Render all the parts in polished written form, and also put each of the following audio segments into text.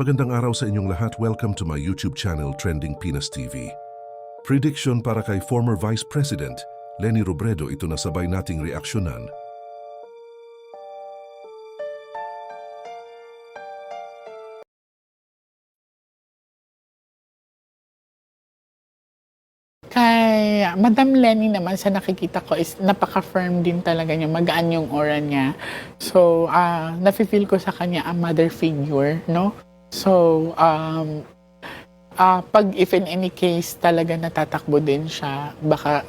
Magandang araw sa inyong lahat. Welcome to my YouTube channel, Trending Pinas TV. Prediction para kay former Vice President Leni Robredo, ito na sabay nating reaksyonan. Kay Madam Leni naman, sa nakikita ko is napaka-firm din talaga niya, magaan yung aura niya. So, nafe-feel ko sa kanya a mother figure, no? So, pag if in any case talaga natatakbo din siya, baka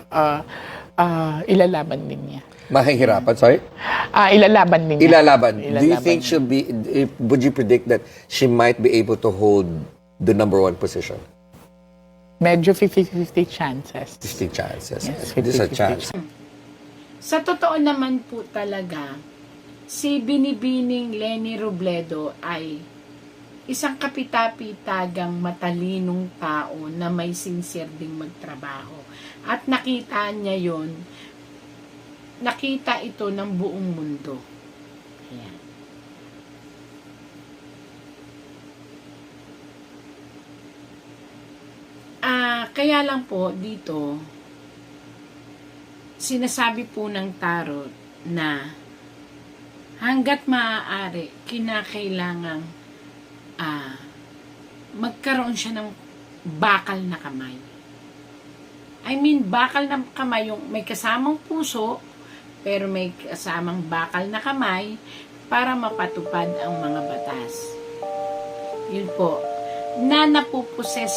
ilalaban din niya. Mahihirapan, sorry? Ilalaban din niya. Ilalaban. Do you think niya. would you predict that she might be able to hold the #1 position? Medyo 50-50 chances. 50 chances. Yes, This is a 50-50 chance. Sa totoo naman po talaga, si Binibining Leni Robredo ay isang kapitapitagang matalinong tao na may sincere ding magtrabaho. At nakita niya yon, nakita ito ng buong mundo. Ayan. Kaya lang po dito, sinasabi po ng tarot na hanggat maaari, kinakailangang magkaroon siya ng bakal na kamay. I mean, bakal na kamay, yung may kasamang puso, pero may kasamang bakal na kamay para mapatupad ang mga batas. Yun po. Na napuposes,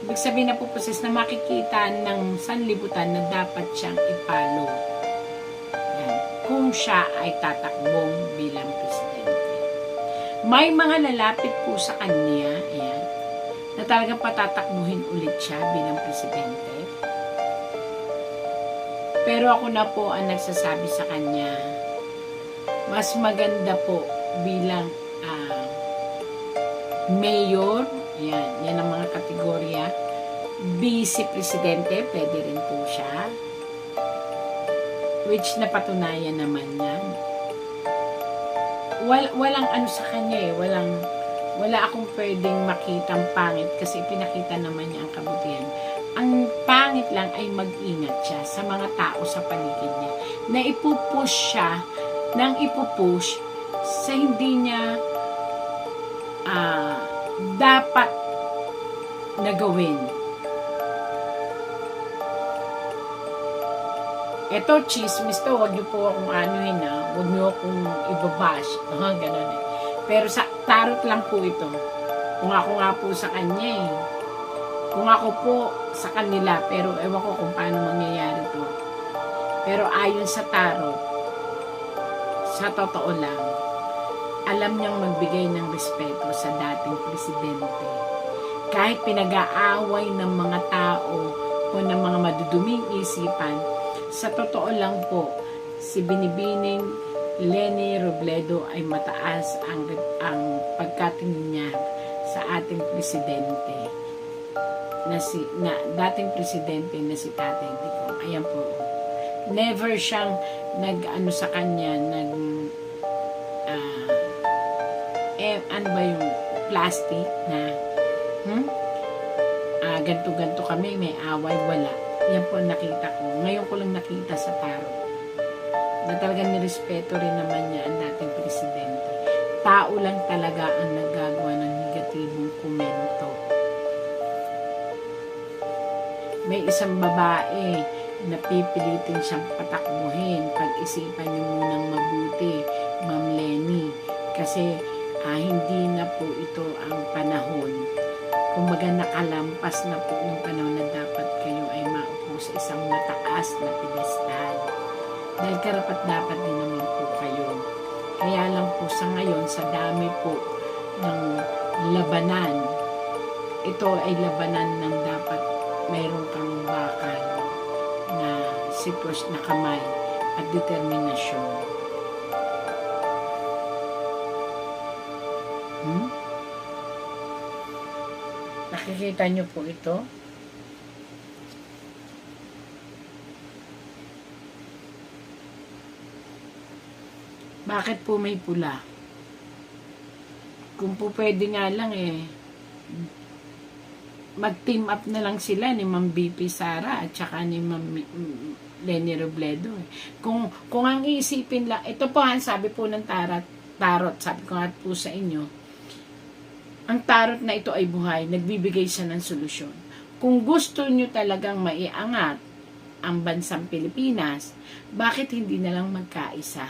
ibig sabihin napuposes na makikita ng sanlibutan na dapat siyang ipalo. Yan. Kung siya ay tatakbong bilang presidente. May mga lalapit po sa kanya, ayan, na talagang patatakbuhin ulit siya bilang presidente. Pero ako na po ang nagsasabi sa kanya, mas maganda po bilang mayor, yan ang mga kategorya. Vice-presidente, pwede rin po siya. Which napatunayan naman yan. Walang ano sa kanya eh. Wala akong pwedeng makitang pangit kasi pinakita naman niya ang kabutihan. Ang pangit lang ay mag-ingat siya sa mga tao sa paligid niya. Na ipupush siya nang ipupush sa hindi niya dapat na gawin. Eto, chismis to, wag niyo po akong anuhin wag niyo akong ibabash, ganun eh. Pero sa tarot lang po ito. Kung ako nga po sa kanya kung ako po sa kanila, pero ewan ko kung paano mangyayari to. Pero ayon sa tarot, sa totoo lang, alam niyang magbigay ng respeto sa dating presidente. Kahit pinag-aaway ng mga tao o ng mga maduduming isipan, sa totoo lang po, si Binibining Leni Robredo ay mataas ang pagkatingin niya sa ating presidente na dating presidente na si Tatay Digong. Ayan po. Never siyang nag-ano sa kanya, ano ba yung plastic na ganto-ganto kami, may away, wala. Yan po ang nakita ko. Ngayon ko lang nakita sa tarot na talagang nirespeto rin naman niya ang dating presidente. Tao lang talaga ang naggagawa ng negatibong komento. May isang babae na pipilitin siyang patakbuhin. Pag-isipan niyo munang mabuti, Ma'am Leni. Kasi hindi na po ito ang panahon. Kumbaga nakalampas na po ng panahon na dapat kayo ay maupo sa isang mataas na pedestal. Dahil karapat-dapat din naman po kayo. Kaya lang po sa ngayon, sa dami po ng labanan, ito ay labanan ng dapat mayroon kang bakal na sitwasyon na kamay at determinasyon. Nakikita niyo po ito? Bakit po may pula? Kung po pwede nga lang mag-team up na lang sila ni Ma'am BP Sara at saka ni Ma'am Leni Robredo. Kung ang iisipin lang, ito po sabi po ng tarot, sabi ko nga po sa inyo, ang tarot na ito ay buhay, nagbibigay siya ng solusyon. Kung gusto nyo talagang maiangat ang bansang Pilipinas, bakit hindi na lang magkaisa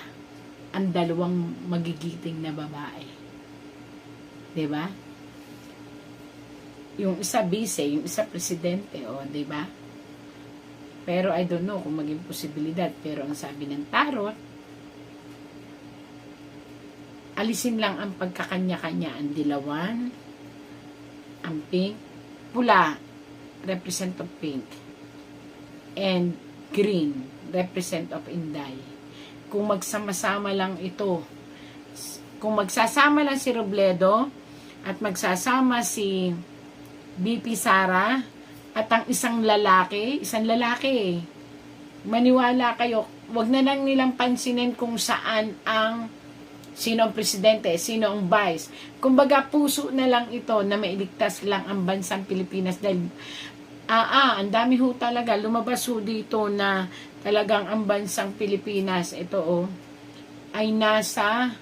ang dalawang magigiting na babae? 'Di ba? Yung isa vice, yung isa presidente, di ba? Pero I don't know kung maging posibilidad. Pero ang sabi ng tarot, alisin lang ang pagkakanya-kanya, ang dilawan, ang pink, pula, represent of pink, and green, represent of Inday. Kung magsama-sama lang ito, kung magsasama lang si Robredo, at magsasama si BP Sara, at ang isang lalaki, maniwala kayo, wag na lang nilang pansinin kung saan sino ang presidente, sino ang vice. Kumbaga, puso na lang ito na mailigtas lang ang bansang Pilipinas dahil ang dami ho talaga, lumabas ho dito na talagang ang bansang Pilipinas, ito ay nasa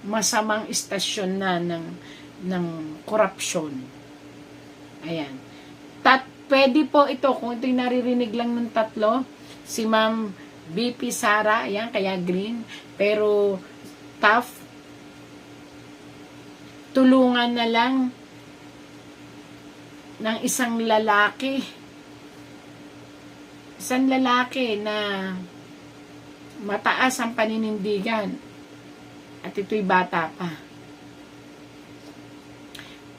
masamang istasyon na ng korupsyon. Ayan. Pwede po ito, kung ito'y naririnig lang ng tatlo, si Ma'am BP Sara, ayan, kaya green, pero tough, tulungan na lang ng isang lalaki na mataas ang paninindigan at ito'y bata pa.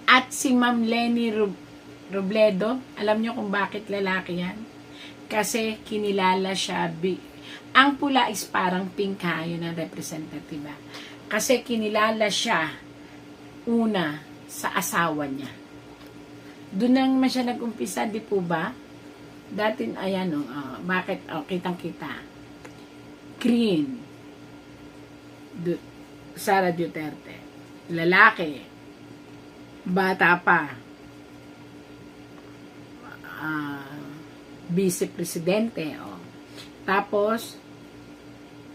At si Ma'am Leni Robredo, alam nyo kung bakit lalaki yan? Kasi kinilala siya, ang pula is parang pink yun ang representative. Kasi kinilala siya una sa asawa niya. Doon nang siya nag-umpisa, di po ba? Dati, ayan bakit, kitang-kita. Green. Sara Duterte. Lalaki. Bata pa. Vice Presidente. Tapos,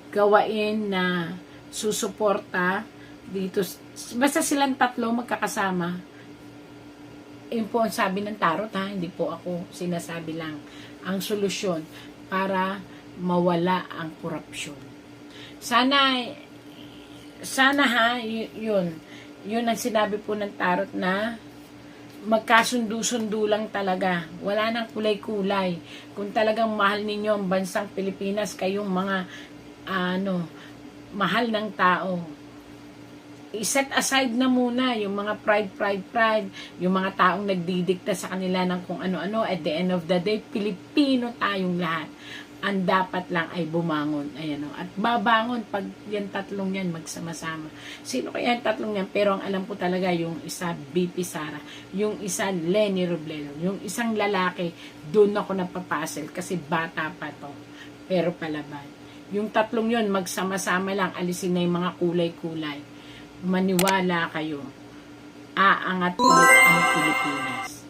gawain na susuporta dito. Basta silang tatlo magkakasama. Yun po ang sabi ng tarot, hindi po ako sinasabi lang ang solusyon para mawala ang korupsyon. Sana yun ang sinabi po ng tarot na magkasundo-sundo lang talaga. Wala nang kulay-kulay. Kung talagang mahal ninyo ang bansang Pilipinas, kayong mga mahal ng tao, i-set aside na muna yung mga pride, yung mga taong nagdidikta sa kanila ng kung ano-ano. At the end of the day, Pilipino tayong lahat. Ang dapat lang ay bumangon. Ayan, at babangon pag yan tatlong yan magsama-sama. Sino kaya yung tatlong yan? Pero ang alam ko talaga yung isa BP Sara, yung isa Leni Robredo, yung isang lalaki, doon ako napapasel kasi bata pa to. Pero palaban. Yung tatlong yun, magsama-sama lang, alisin na yung mga kulay-kulay. Maniwala kayo, aangat ulit ang Pilipinas.